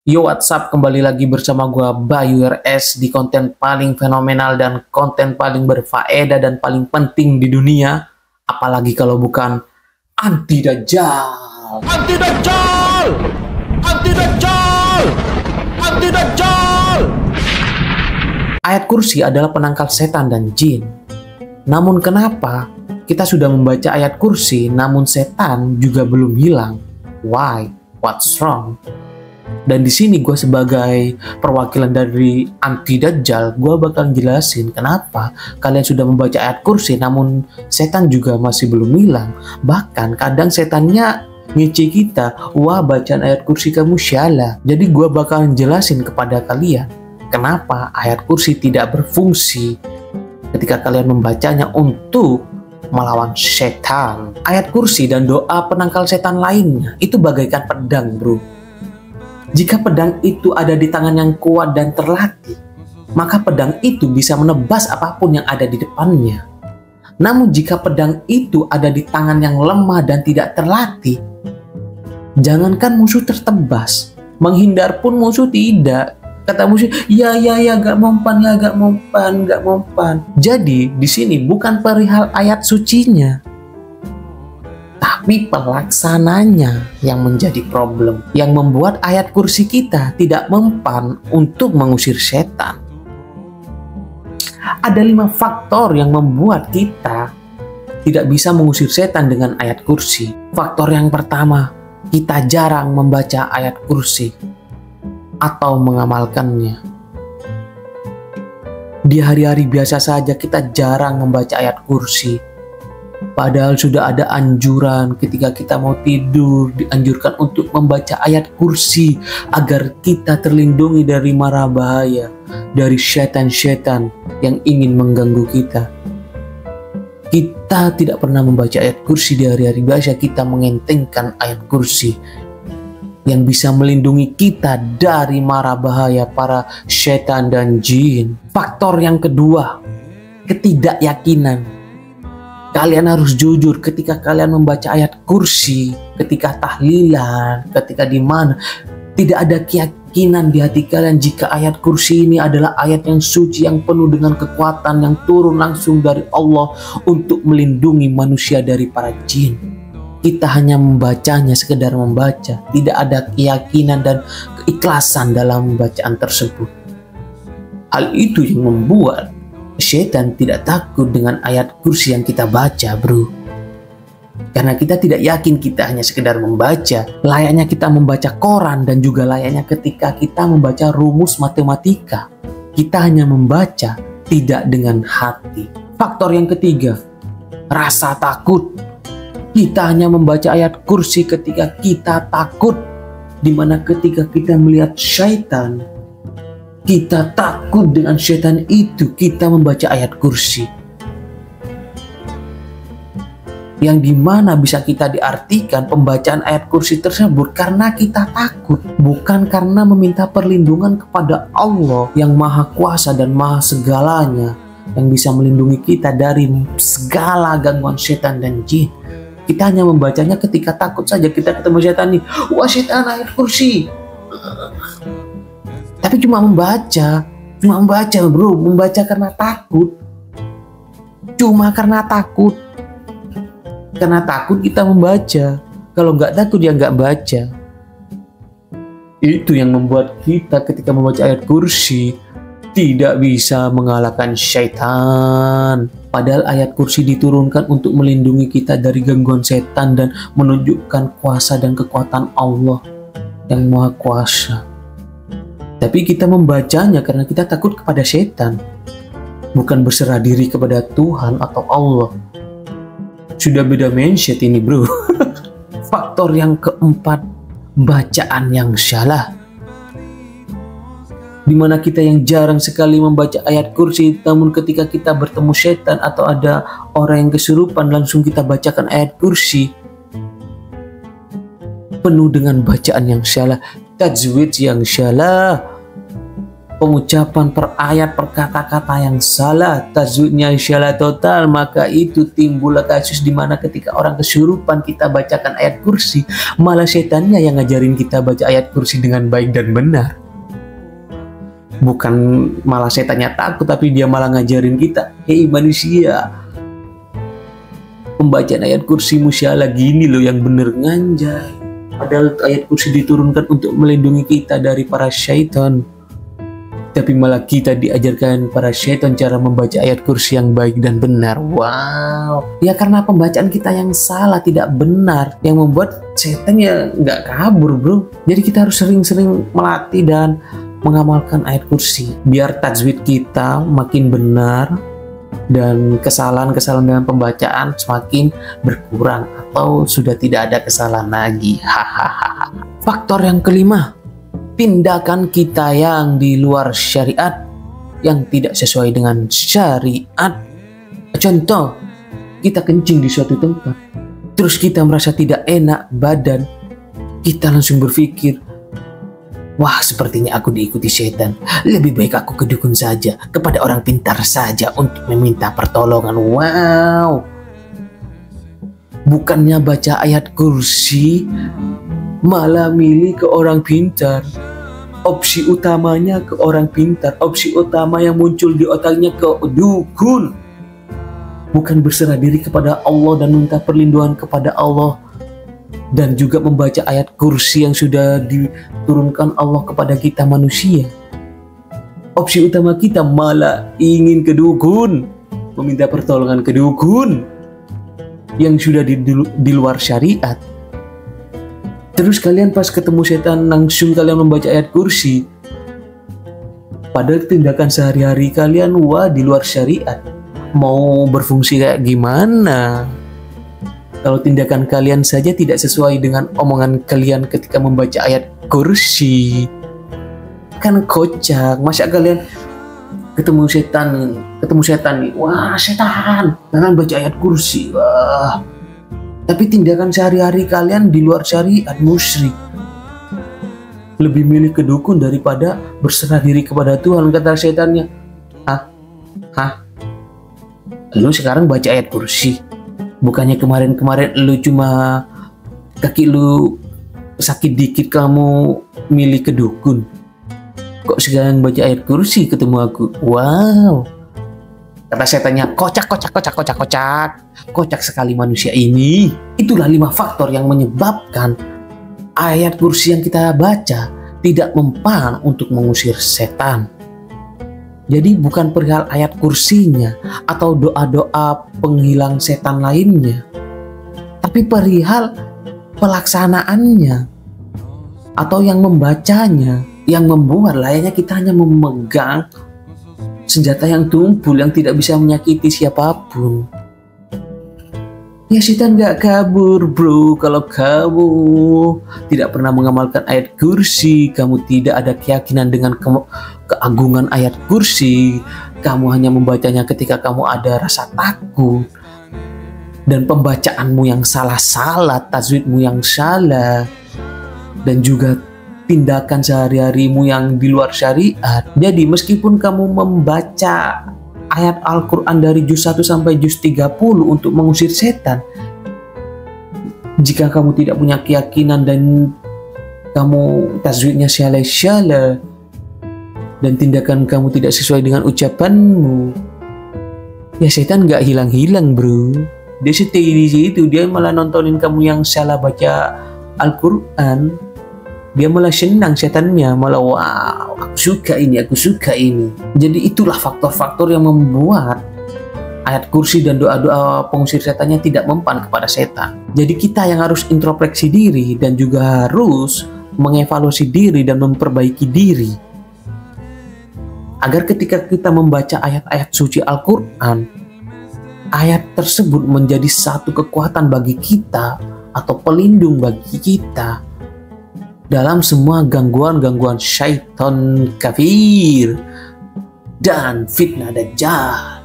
Yo, what's up? Kembali lagi bersama gua Bayu RS di konten paling fenomenal dan konten paling berfaedah dan paling penting di dunia. Apalagi kalau bukan anti Dajjal. Anti Dajjal! Anti Dajjal! Anti Dajjal! Ayat kursi adalah penangkal setan dan jin. Namun kenapa kita sudah membaca ayat kursi namun setan juga belum hilang? Why? What's wrong? Dan di sini gue sebagai perwakilan dari anti Dajjal, gue bakal jelasin kenapa kalian sudah membaca ayat kursi namun setan juga masih belum hilang. Bahkan kadang setannya ngece kita, wah bacaan ayat kursi kamu syalah. Jadi gue bakal jelasin kepada kalian kenapa ayat kursi tidak berfungsi ketika kalian membacanya untuk melawan setan. Ayat kursi dan doa penangkal setan lainnya itu bagaikan pedang, bro. Jika pedang itu ada di tangan yang kuat dan terlatih, maka pedang itu bisa menebas apapun yang ada di depannya. Namun jika pedang itu ada di tangan yang lemah dan tidak terlatih, jangankan musuh tertebas, menghindar pun musuh tidak. Kata musuh, ya, gak mempan, ya, gak mempan. Jadi di sini bukan perihal ayat sucinya, tapi pelaksananya yang menjadi problem, yang membuat ayat kursi kita tidak mempan untuk mengusir setan. Ada 5 faktor yang membuat kita tidak bisa mengusir setan dengan ayat kursi. Faktor yang pertama, kita jarang membaca ayat kursi atau mengamalkannya. Di hari-hari biasa saja kita jarang membaca ayat kursi. Padahal sudah ada anjuran ketika kita mau tidur, dianjurkan untuk membaca ayat kursi agar kita terlindungi dari mara bahaya, dari setan-setan yang ingin mengganggu kita. Kita tidak pernah membaca ayat kursi di hari-hari biasa, kita mengentengkan ayat kursi yang bisa melindungi kita dari mara bahaya para setan dan jin. Faktor yang kedua, ketidakyakinan. Kalian harus jujur ketika kalian membaca ayat kursi, ketika tahlilan, ketika di mana tidak ada keyakinan di hati kalian jika ayat kursi ini adalah ayat yang suci, yang penuh dengan kekuatan, yang turun langsung dari Allah untuk melindungi manusia dari para jin. Kita hanya membacanya sekedar membaca, tidak ada keyakinan dan keikhlasan dalam bacaan tersebut. Hal itu yang membuat setan tidak takut dengan ayat kursi yang kita baca, bro. Karena kita tidak yakin, kita hanya sekedar membaca. Layaknya kita membaca koran dan juga layaknya ketika kita membaca rumus matematika. Kita hanya membaca, tidak dengan hati. Faktor yang ketiga, rasa takut. Kita hanya membaca ayat kursi ketika kita takut. Dimana ketika kita melihat syaitan, kita takut dengan setan itu, kita membaca ayat kursi. Yang dimana bisa kita diartikan pembacaan ayat kursi tersebut karena kita takut, bukan karena meminta perlindungan kepada Allah yang maha kuasa dan maha segalanya, yang bisa melindungi kita dari segala gangguan setan dan jin. Kita hanya membacanya ketika takut saja, kita ketemu setan nih, wah setan ayat kursi. Tapi cuma membaca bro, membaca karena takut. Cuma karena takut. Karena takut kita membaca. Kalau nggak takut ya nggak baca. Itu yang membuat kita ketika membaca ayat kursi tidak bisa mengalahkan syaitan. Padahal ayat kursi diturunkan untuk melindungi kita dari gangguan setan dan menunjukkan kuasa dan kekuatan Allah yang maha kuasa. Tapi kita membacanya karena kita takut kepada setan, bukan berserah diri kepada Tuhan atau Allah. Sudah beda mindset ini, bro. Faktor yang keempat, bacaan yang salah. Dimana kita yang jarang sekali membaca ayat kursi, namun ketika kita bertemu setan atau ada orang yang kesurupan, langsung kita bacakan ayat kursi. Penuh dengan bacaan yang salah, tajwid yang salah, pengucapan per ayat per kata-kata yang salah, tajwidnya salah total, maka itu timbullah kasus di mana ketika orang kesurupan kita bacakan ayat kursi, malah setannya yang ngajarin kita baca ayat kursi dengan baik dan benar. Bukan malah setannya takut, tapi dia malah ngajarin kita, hei manusia, pembacaan ayat kursi musyalah gini loh yang bener nganjay. Padahal ayat kursi diturunkan untuk melindungi kita dari para syaitan, tapi malah kita diajarkan para syaitan cara membaca ayat kursi yang baik dan benar. Wow, ya karena pembacaan kita yang salah, tidak benar, yang membuat setan ya nggak kabur bro. Jadi kita harus sering-sering melatih dan mengamalkan ayat kursi biar tajwid kita makin benar dan kesalahan-kesalahan dalam pembacaan semakin berkurang atau sudah tidak ada kesalahan lagi. Hahaha. Faktor yang kelima, tindakan kita yang di luar syariat, yang tidak sesuai dengan syariat. Contoh, kita kencing di suatu tempat, terus kita merasa tidak enak badan, kita langsung berpikir, wah sepertinya aku diikuti setan, lebih baik aku ke dukun saja, kepada orang pintar saja untuk meminta pertolongan. Wow, bukannya baca ayat kursi, malah milih ke orang pintar. Opsi utamanya ke orang pintar, opsi utama yang muncul di otaknya ke dukun. Bukan berserah diri kepada Allah dan minta perlindungan kepada Allah, dan juga membaca ayat kursi yang sudah diturunkan Allah kepada kita manusia. Opsi utama kita malah ingin ke dukun, meminta pertolongan ke dukun yang sudah di luar syariat. Terus kalian pas ketemu setan langsung kalian membaca ayat kursi, padahal tindakan sehari-hari kalian wah di luar syariat. Mau berfungsi kayak gimana kalau tindakan kalian saja tidak sesuai dengan omongan kalian ketika membaca ayat kursi? Kan kocak. Masa kalian ketemu setan nih, wah setan, jangan baca ayat kursi, wah. Tapi tindakan sehari-hari kalian di luar syariat, musyrik. Lebih milih ke dukun daripada berserah diri kepada Tuhan, kata setannya. Hah? Lu sekarang baca ayat kursi? Bukannya kemarin-kemarin lu cuma kaki lu sakit dikit kamu milih ke dukun? Kok sekarang baca ayat kursi ketemu aku? Wow. Kata setannya, kocak sekali manusia ini. Itulah 5 faktor yang menyebabkan ayat kursi yang kita baca tidak mempan untuk mengusir setan. Jadi bukan perihal ayat kursinya atau doa-doa penghilang setan lainnya, tapi perihal pelaksanaannya atau yang membacanya, yang membuat layaknya kita hanya memegang senjata yang tumpul yang tidak bisa menyakiti siapapun. Ya setan gak kabur bro. Kalau kamu tidak pernah mengamalkan ayat kursi, kamu tidak ada keyakinan dengan keagungan ayat kursi, kamu hanya membacanya ketika kamu ada rasa takut, dan pembacaanmu yang salah-salah, tajwidmu yang salah, dan juga tindakan sehari-harimu yang di luar syariat. Jadi meskipun kamu membaca ayat Al-Quran dari juz 1 sampai juz 30 untuk mengusir setan, jika kamu tidak punya keyakinan dan kamu tajwidnya salah dan tindakan kamu tidak sesuai dengan ucapanmu, ya setan gak hilang-hilang bro. Dia stay di situ, dia malah nontonin kamu yang salah baca Al-Quran. Dia malah senang setannya, malah wow, aku suka ini. Jadi itulah faktor-faktor yang membuat ayat kursi dan doa-doa pengusir setannya tidak mempan kepada setan. Jadi kita yang harus introspeksi diri dan juga harus mengevaluasi diri dan memperbaiki diri, agar ketika kita membaca ayat-ayat suci Al-Quran, ayat tersebut menjadi satu kekuatan bagi kita atau pelindung bagi kita dalam semua gangguan-gangguan syaitan kafir dan fitnah dajjal.